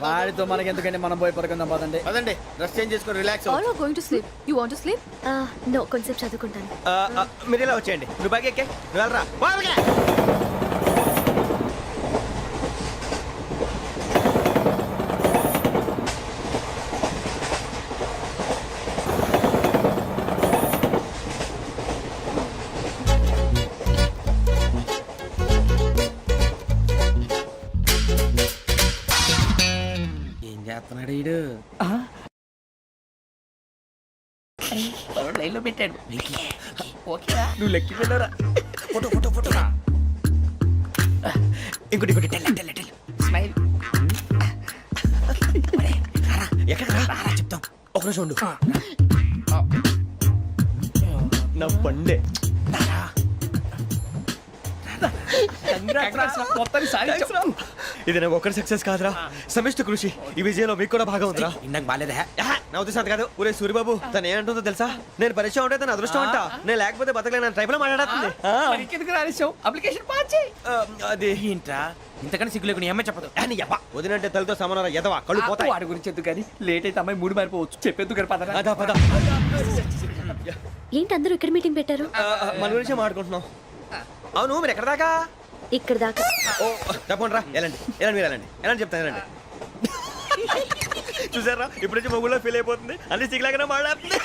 వాడితో మనకి ఎందుకంటే మనం పోయి పడుకుందాం పదండి. అదండి, డ్రెస్ చేంజ్ చేసుకొని relax. All are going to sleep. You want to sleep? No, కొంచెం చదువుకుంటాను. మీరు ఇలా వచ్చేయండి. నువ్వు బాగా ఎక్కే, నువ్వు వెళ్ళరా. ఏం చేస్తున్నాడు వీడు? లైన్ లో పెట్టాడు. ఓకేరా, నువ్వు లెక్కి వెళ్ళరా. Photo photo photo. ఇంకోటి ఇంకోటి టెల్ స్మైల్. ఎక్కడ రా చెప్తాం. ఒక నిమిషం ఉండు. నా పండే. ఇది నాకు ఒక్కరి సక్సెస్ కాదురా, సమిష్టి కృషి. ఈ విజయంలో మీకు కూడా భాగం ఉందిరా. ఇందాక బాలేదా? నా ఉద్దేశం అంత కాదు. ఊరే సూరిబాబు, తను ఏమంటుందో తెలుసా? నేను పరిచయం ఉంటే తన అదృష్టం అంట, నేను లేకపోతే బతకలేను ట్రైబ్ లో మాట్లాడుతుంది. అప్లికేషన్ పాస్ చేయి. అది ఏంట్రా ఇంతకన్నా సిగ్గు లేకుండా ఏమై చెప్పదు. వదినంటే తలతో సమానం ఎదవా, కళ్ళు పోతాయి. వాడి గురించి ఎందుకు కానీ లేట్ అయితే అమ్మాయి మూడు మారిపోవచ్చు. చెప్పేందుకు గారు పదరా. అదా పద. ఏంటి అందరూ ఇక్కడ మీటింగ్ పెట్టారు? మన గురించి మాట్లాడుకుంటున్నాం. అవును మీరు ఎక్కడ దాకా ఇక్కడ దాకా. ఓ తప్పకుండా రా వెళ్ళండి వెళ్ళండి మీరు వెళ్ళండి వెళ్ళండి చెప్తాను వెళ్ళండి చూసారా ఇప్పుడు నుంచి మొగుల్లో ఫీల్ అయిపోతుంది అన్ని సిగ్లాగానే మాట్లాడుతుంది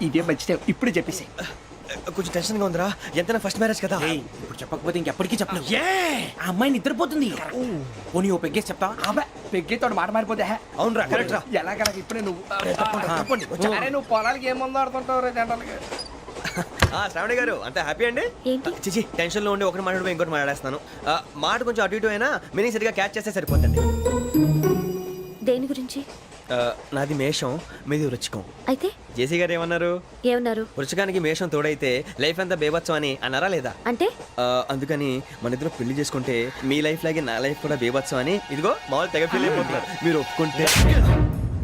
ఇదే మంచి టైం ఇప్పుడు చెప్పేసి. కొంచెం టెన్షన్గా ఉందిరా ఎంతైనా ఫస్ట్ మ్యారేజ్ కదా ఇప్పుడు చెప్పకపోతే ఇంకెప్పటికీ చెప్పలేవు. ఆ అమ్మాయి నిద్రపోతుంది. పోనీ ఓ పెగ్గేసి చెప్తా. పెగ్గేతో మాట మారిపోతే అవునురా కరెక్ట్ రా ఎలాగలా ఇప్పుడే నువ్వు తప్పండి అరే నువ్వు పొలాలకి ఏం ముందు ఆడుతుంటావు రే జనరల్గా. శ్రావణి గారు అంత హ్యాపీ అండి ఏంటి? చిచి టెన్షన్ లో ఉండి ఒకటి మాట్లాడిపోయి ఇంకోటి మాట్లాడేస్తున్నాను మాట కొంచెం అటు ఇటు అయినా మీనింగ్ సరిగా క్యాచ్ చేస్తే సరిపోతుంది దేని గురించి? నాది మేషం మీది వృచ్చికం అయితే జేసీ గారు ఏమన్నారు ఏమన్నారు? వృచ్చికానికి మేషం తోడైతే లైఫ్ అంతా బేబత్సం అని అన్నారా లేదా అంటే అందుకని మన ఇద్దరు పెళ్లి చేసుకుంటే మీ లైఫ్ లాగే నా లైఫ్ కూడా బేబత్సం అని ఇదిగో మామూలు తెగ ఫీల్ అయిపోతున్నారు మీరు ఒప్పుకుంటే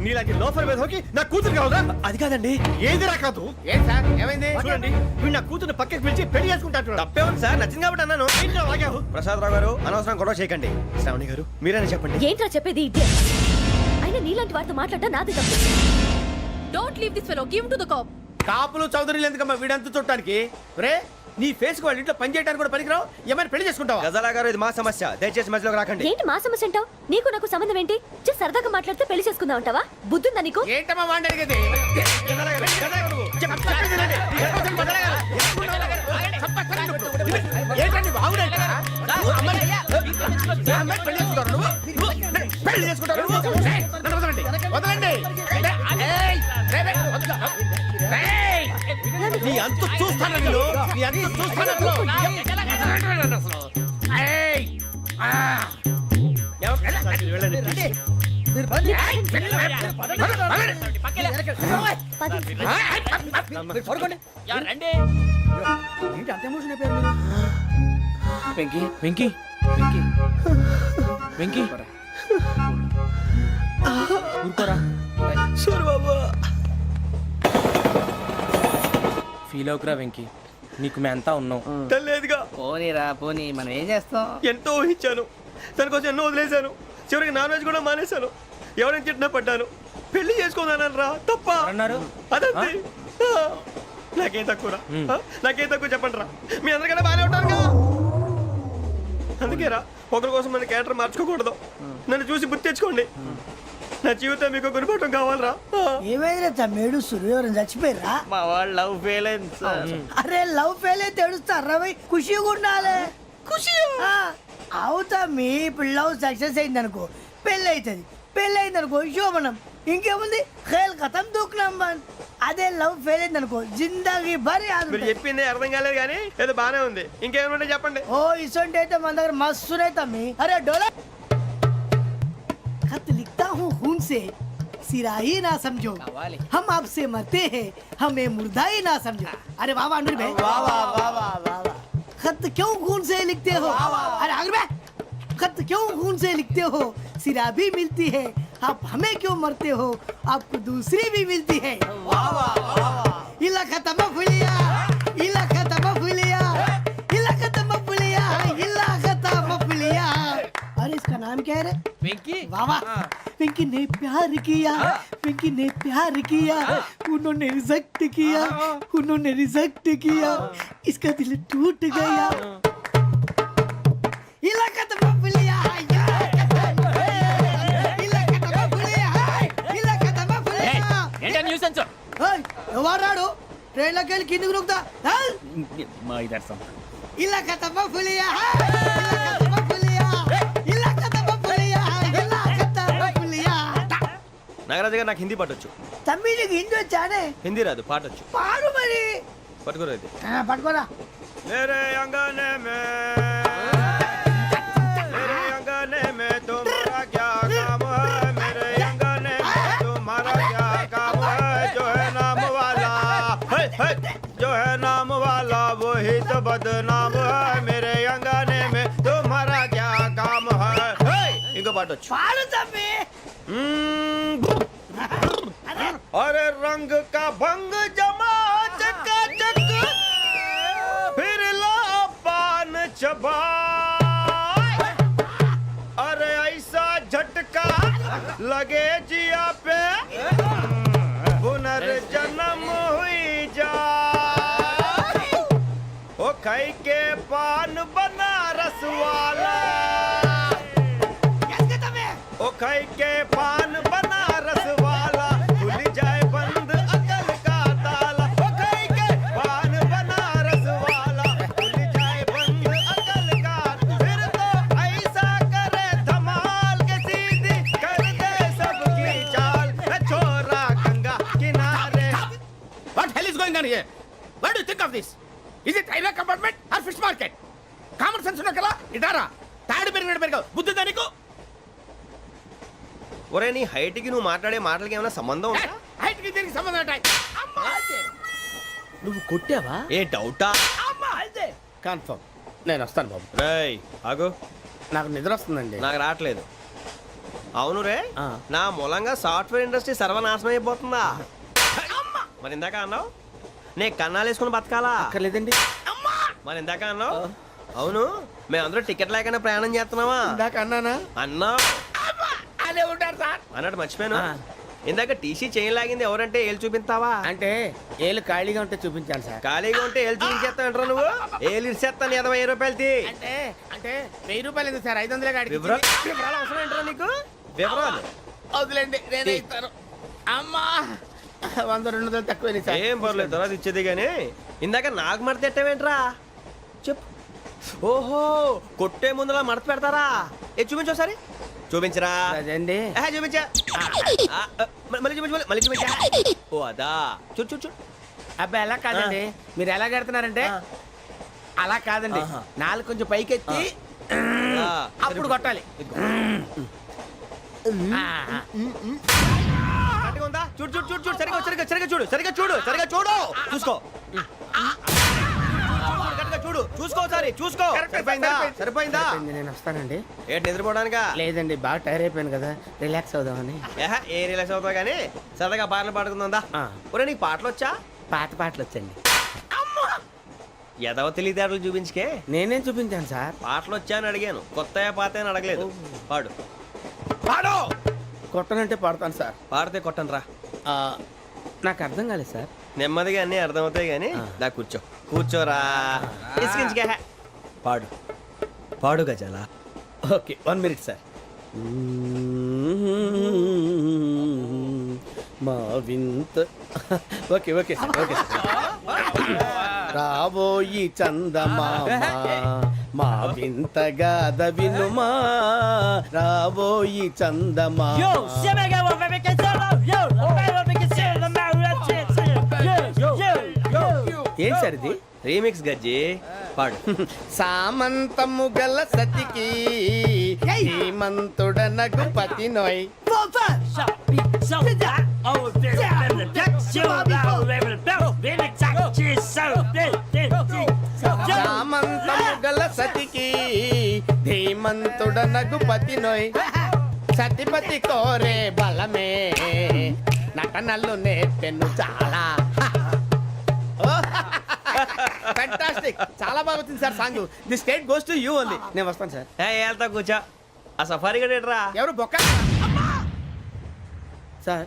నీలాంటి లోఫర్ మీద హోకి నా కూతురు కావదా? అది కాదండి ఏదిరా కాదు? ఏం సార్ ఏమైంది? చూడండి వీడు నా కూతురు పక్కకి పిలిచి పెళ్లి చేసుకుంటాడు. తప్పే ఉంది సార్ నచ్చింది కాబట్టి అన్నాను ప్రసాద్ రావు గారు అనవసరం గొడవ చేయకండి శ్రావణి గారు మీరైనా చెప్పండి ఏంట్రా చెప్పేది? ఇదే అయినా నీలాంటి వారితో మాట్లాడటం నాది తప్పు. Don't leave this fellow give to the cop. కాపులు చౌదరులు ఎందుకమ్మా వీడంతా చూడటానికి? రే నీ ఫేస్ కు వాళ్ళ ఇంట్లో పని చేయడానికి కూడా పనికిరావు. ఏమైనా పెళ్లి చేసుకుంటావా? గజాలా గారు ఇది మా సమస్య దయచేసి మధ్యలోకి రాకండి ఏంటి మా సమస్య అంటావు? నీకు నాకు సంబంధం ఏంటి? జస్ట్ సరదాగా మాట్లాడితే పెళ్లి చేసుకుందాం అంటావా? బుద్ధుందా నీకు? ఏంటమ్మా వాడిని అడిగేది? ఏంటండి బాగుండండి పెళ్లి చేసుకుంటారు నువ్వు? పెళ్లి చేసుకుంటారు నువ్వు? నన్ను వదలండి వదలండి. నీ అంత చూస్తాను నేను. నీ అంత చూస్తాను అసలు. ఏంటి అంత ఎమోషన్ అయిపోయారు మీరు? వెంకీ వెంకీ వెంకీ వెంకీ ఊరుకోరా. ఫీల్ అవుకురా వెంకీ, నీకు మేమంతా ఉన్నాం. లేదుగా పోనీరా పోనీ మనం ఏం చేస్తాం? ఎంతో ఊహించాను తన కోసం ఎన్నో వదిలేశాను చివరికి నాన్ వెజ్ కూడా మానేశాను ఎవరైనా తిట్టినా పడ్డాను పెళ్లి చేసుకున్నాను రా తప్ప అన్నారు అదంతే నాకేం తక్కువరా నాకేం తక్కువ చెప్పండి రా మీ అందరికన్నా బాగానే ఉంటారుగా అందుకేరా ఒకరి కోసం మన క్యారెక్టర్ మార్చుకోకూడదు నన్ను చూసి గుర్తు తెచ్చుకోండి నా జీవితం మీకు గురిపటం కావాలరా ఏమైనా తమ్మేడు సురవరం చచ్చిపోయిరా? మా వాళ్ళు లవ్ ఫెయిల్ అయింది సార్. అరే లవ్ ఫెయిల్ అయితే ఏడుస్తారా భయ్? ఖుషిగా ఉండాలి. ఖుషి అవుతా మీ ఇప్పుడు లవ్ సక్సెస్ అయింది అనుకో పెళ్ళి అవుతుంది. పెళ్ళి అయింది అనుకో శోభనం. ఇంకేముంది ఖేల్ కథం దూకునాం బన్. అదే లవ్ ఫెయిల్ అయింది అనుకో జిందాగీ భారీ మీరు చెప్పింది అర్థం కాలేదు కానీ ఏదో బాగానే ఉంది ఇంకేమైనా చెప్పండి ఓ ఇసొంటి అయితే మన దగ్గర మస్తున్నాయి తమ్మి. అరే డోలా खत लिखता हूँ खून से सिरा ही ना समझो हम आपसे मरते हैं हमें मुर्दा ही ना समझो. अरे वाह वाह अनुर भाई वाह वाह वाह वाह वाह. खत क्यों खून से लिखते हो? अरे अनुर भाई खत क्यों खून से लिखते हो? सिरा भी मिलती है आप हमें क्यों मरते हो? आपको दूसरी भी मिलती है. वाह वाह वाह. इला खत्म फुलिया इला खत्म फुलिया इला खत्म फुलिया इला खत्म फुलिया. अरे इसका नाम क्या है रे? వెంకీ वाह वाह. पिंकी ने प्यार किया पिंकी ने प्यार किया उन्होंने रिजेक्ट किया उन्होंने रिजेक्ट किया इसका दिल टूट गया. इलाका तो बबलिया इलाका तो बबलिया इलाका तो बबलिया. ఏంటా న్యూసెన్స్? ఎవరాడు ట్రైన్ లోకి వెళ్ళి కిందికి నొక్కుతా. మా ఇదర్శం ఇలాకా तो बबलिया इलाका तो बबलिया इलाका तो बबलिया इलाका तो बबलिया. నాగరాజు గారు నాకు హిందీ పాటొచ్చు తమ్మి నీకు హిందీ వచ్చానే? హిందీ రాదు పాటొచ్చు పాడు మరి. పట్టుకోలేదు పట్టుకోరా. मेरे अंगने में तुम्हारा क्या काम है मेरे अंगने में तुम्हारा क्या काम है जो है नाम वाला जो है नाम वाला वही तो बदनाम है मेरे अंगने में तुम्हारा क्या काम है इनको पाटो పాడు తమ్మి. अरे रंग का भंग जमा चकाचक फिर ला पान चबा अरे ऐसा झटका लगे जिया पे पुनर्जन्म हुई जा खाई के पान बनारस वाला ओ खाई के पान बनारस वाला खुल जाए बंद अकल का ताला ओ खाई के पान बनारस वाला खुल जाए बंद अकल का फिर तो ऐसा करे धमाल के सीधी कर दे सबकी चाल छोरा गंगा किनारे. What hell is going on here? What do you think of this? Is it railway compartment or fish market? Common sense ఉన్న కదా ఇటారా తాడు పెరిగినట్టు పెరగవు బుద్ధి దానికి ఒరే నీ హైట్ కి నువ్వు మాట్లాడే మాటలకి ఏమైనా సంబంధం ఉందా? హైట్ కి దీనికి సంబంధం ఉంటాయి అమ్మా అదే నువ్వు కొట్టావా? ఏ డౌటా? అమ్మా అదే కన్ఫర్మ్ నేను వస్తాను బాబు. రేయ్ ఆగు, నాకు నిద్ర వస్తుందండి. నాకు రావట్లేదు. అవును రే, ఆ. నా మూలంగా సాఫ్ట్వేర్ ఇండస్ట్రీ సర్వనాశనం అయిపోతుందా? మరి ఇందాక అన్నావు నే కన్నాలు వేసుకుని బతకాలా? అక్కర్లేదండి. మరి ఇందాక అన్నావు అవును మేమందరూ టికెట్ లేకుండా ప్రయాణం చేస్తున్నావా? ఇందాక అన్నానా? అన్నావు అదే ఉంటారు సార్. అన్నట్టు మర్చిపోయాను. ఆ. ఇందాక టీసీ చేయి లాగింది ఎవరంటే ఏళ్ళు చూపిస్తావా? అంటే ఏళ్ళు ఖాళీగా ఉంటే చూపించాను సార్. ఖాళీగా ఉంటే ఏళ్ళు చూపించేస్తానంటారా నువ్వు? ఏళ్ళు ఇచ్చేస్తాను 20 రూపాయలది. అంటే అంటే 1000 రూపాయలు ఎందుకు సార్? 500 గాడికి వివరాలు అవసరం ఏంటరా నీకు? వివరాలు వదిలేండి నేనే ఇస్తాను. అమ్మా 100-200 తక్కువ సార్. ఏం పర్లేదు తర్వాత ఇచ్చేది కానీ ఇందాక నాకు మడత పెట్టావేంట్రా? చెప్పు. ఓహో కొట్టే ముందులా మడత పెడతారా? ఏ చూపించు ఒకసారి. చూపించరా? అదండి చూపించా. మళ్ళీ చూపించు, మళ్ళీ చూపించా. ఓ అదా చూడు చూడు చూడు. అబ్బాయి ఎలా కాదండి, మీరు ఎలా కడుతున్నారంటే అలా కాదండి. నాలుగు కొంచెం పైకెత్తి అప్పుడు కొట్టాలి. కరెక్ట్గా ఉందా? చూడు చూడు చూడు చూడు సరిగా సరిగా సరిగా చూడు సరిగా చూడు సరిగా చూడు చూసుకో. కరెక్ట్గా చూడు చూసుకో ఒకసారి చూసుకో. సరిపోయిందా? సరిపోయిందా? నేను వస్తానండి. ఏంటి నిద్రపోవడానికా? లేదండి బాగా టైర్ అయిపోయాను కదా, రిలాక్స్ అవుదామని. ఏ రిలాక్స్ అవుతావు కానీ సరదాగా పాటలు పాడుకుందా? ఒరే నీకు పాటలు వచ్చా? పాత పాటలు వచ్చండి. ఎదవ తెలివితేటలు చూపించుకే. నేనేం చూపించాను సార్? పాటలు వచ్చా అని అడిగాను, కొత్త పాత అని అడగలేదు. పాడు పాడు. కొట్టనంటే పడతాను సార్. పాడితే కొట్టను రా. నాకు అర్థం కాలేదు సార్. నెమ్మదిగా అన్నీ అర్థమవుతాయి కానీ దా కూర్చో. కూర్చోరా. ఇసుకించుకే. పాడు పాడు గజాల. Okay 1 minute sir. మా వింత okay okay sir okay sir. రాబోయి చందమామ మా వింతగా వినుమా, రాబోయి చందమామ. ఏం సార్ ఇది? రీమిక్స్ గజ్జి. పాడు. సామంతము గల సతికి హేమంతుడనగు పతి నోయ్. సామంతము గల సతికి ధీమంతుడనగు పతి నోయ్. సతిపతి కోరే బలమే నటనలు నేర్పెను చాలా. ఫ్యాంటాస్టిక్, చాలా బాగా వచ్చింది sir song. The state goes to you only. నేను వస్తాను సార్. వెళ్తా కూర్చో. ఆ సఫారీ గడేట్రా? ఎవరు బొక్క సార్?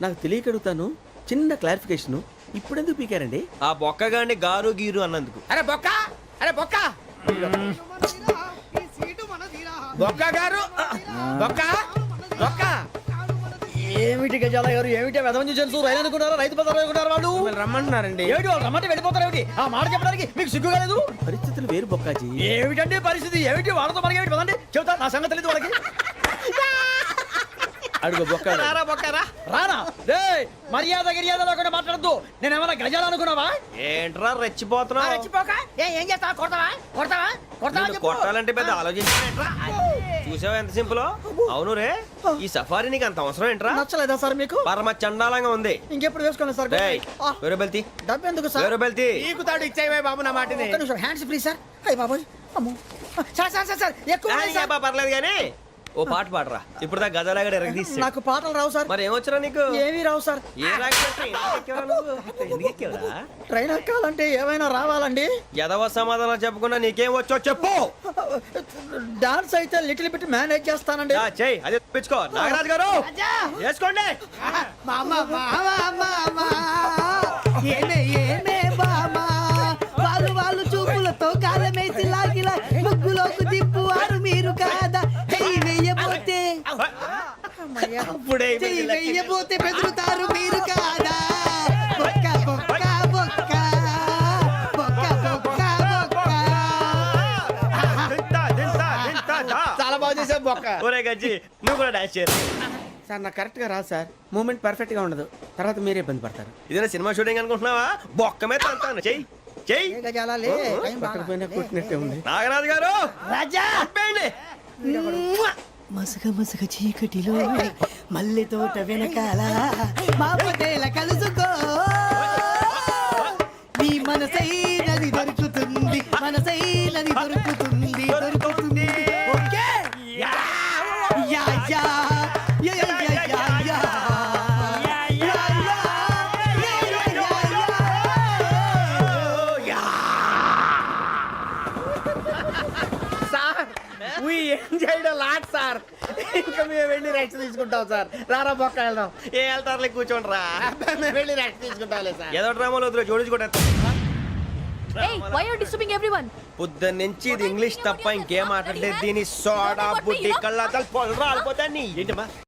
నాకు తెలియక అడుగుతాను, చిన్న క్లారిఫికేషన్. ఇప్పుడు ఎందుకు పీకారండి? ఆ బొక్కగాండి గారు గీరు అన్నందుకు. అరే బొక్క, అరే బొక్క, బొక్క గారు, బొక్క బొక్క. ఏమిటి గజాల గారు, ఏమిటి వెదవని చూసాను రైలు అనుకున్నారా? రైతు బజార్ అనుకున్నారు వాళ్ళు. మిమ్మల్ని రమ్మంటున్నారండి. ఏమిటి వాళ్ళు రమ్మంటే వెళ్ళిపోతారు? ఏమిటి ఆ మాట చెప్పడానికి మీకు సిగ్గు కాలేదు? పరిస్థితులు వేరు బొక్కాజీ. ఏమిటండి పరిస్థితి? ఏమిటి వాళ్ళతో మనకి ఏమిటి పదండి చెబుతా, నా సంగతి తెలియదు వాళ్ళకి. అడుగు బొక్క. రారా బొక్కరా. రానా రే, మర్యాద గిర్యాద లేకుండా మాట్లాడద్దు. నేను ఏమన్నా గజాలు అనుకున్నావా? ఏంట్రా రెచ్చిపోతున్నావు? ఏం చేస్తా? కొడతావా కొడతావా కొడతావా నిన్ను కొట్టాలంటే పెద్ద ఆలోచించా. చూసావా ఎంత సింపుల్? అవును రే, ఈ సఫారీ నీకు అంత అవసరం ఏంట్రా? నచ్చలేదా సార్ మీకు? పరమ చండాలంగా ఉంది. ఇంకెప్పుడు వేసుకోండి సార్. వేరే బెల్తి, డబ్బు ఎందుకు సార్? వేరే బెల్తి. నీకు తాడు ఇచ్చాయి బాబు నా మాటని. Hands free sir. అయ్యి బాబోయ్, అమ్మో సార్ సార్ సార్ సార్ ఎక్కువ ఉన్నాయి సార్. పర్లేదు కానీ ఓ పాట పాడరా. ఇప్పుడు దా గదలాగడ ఎరగదీసి. నాకు పాటలు రావు సార్. మరి ఏమొచ్చరా నీకు? ఏమీ రావు సార్. ఏ ఎందుకు ఎక్కేవరా? ట్రైన్ ఎక్కాలంటే ఏమైనా రావాలండి. ఎదవ సమాధానం చెప్పకుండా నీకేం వచ్చో చెప్పు. డాన్స్ అయితే లిటిల్ బిట్ మేనేజ్ చేస్తానండి. చెయ్యి, అదే తెప్పించుకో. నాగరాజు గారు వేసుకోండి. ఏమే ఏమే బామా వాళ్ళు వాళ్ళు చూపు అప్పుడే చెయ్యి వెయ్యబోతే బెదురుతారు మీరు కాదా బొక్క బొక్క బొక్క బొక్క బొక్క బొక్క చాలా బాగా చేసావు బొక్క. ఒరే గజ్జి నువ్వు కూడా డాన్స్ చేయరు. సార్ నాకు కరెక్ట్ గా రాదు సార్ మూమెంట్ పర్ఫెక్ట్ గా ఉండదు తర్వాత మీరే ఇబ్బంది పడతారు. ఇదేనా సినిమా షూటింగ్ అనుకుంటున్నావా? బొక్క మీద అంటాను. చెయ్యి చెయ్యి. పక్కన పోయినా కొట్టినట్టే ఉంది. నాగరాజు గారు రాజా ఆపేయండి. మసక మసక చీకటిలో మల్లె తోట వెనకాల మా పటేల కలుసుకో నీ మనసైనది దొరుకుతుంది మనసైనది దొరుకుతుంది దొరుకుతుంది okay yeah yeah yeah yeah yeah yeah yeah sir we enjoyed a lot, sir. ఇంకా మేము వెళ్ళి రెస్ట్ తీసుకుంటాం సార్. రారా బొక్క వెళ్దాం. ఏ వెళ్తారులే కూర్చోండి రా. మేము వెళ్ళి రెస్ట్ తీసుకుంటాంలే సార్. ఏదో డ్రామాలో వద్దు జోడించుకుంటా. Hey, why are you disturbing everyone? పొద్దున్న నుంచి ఇది ఇంగ్లీష్ తప్ప ఇంకేం మాట్లాడలేదు. దీని సోడా బుద్ధి కళ్ళ తల పొలరా అయిపోతాన్ని ఏంటమ్మా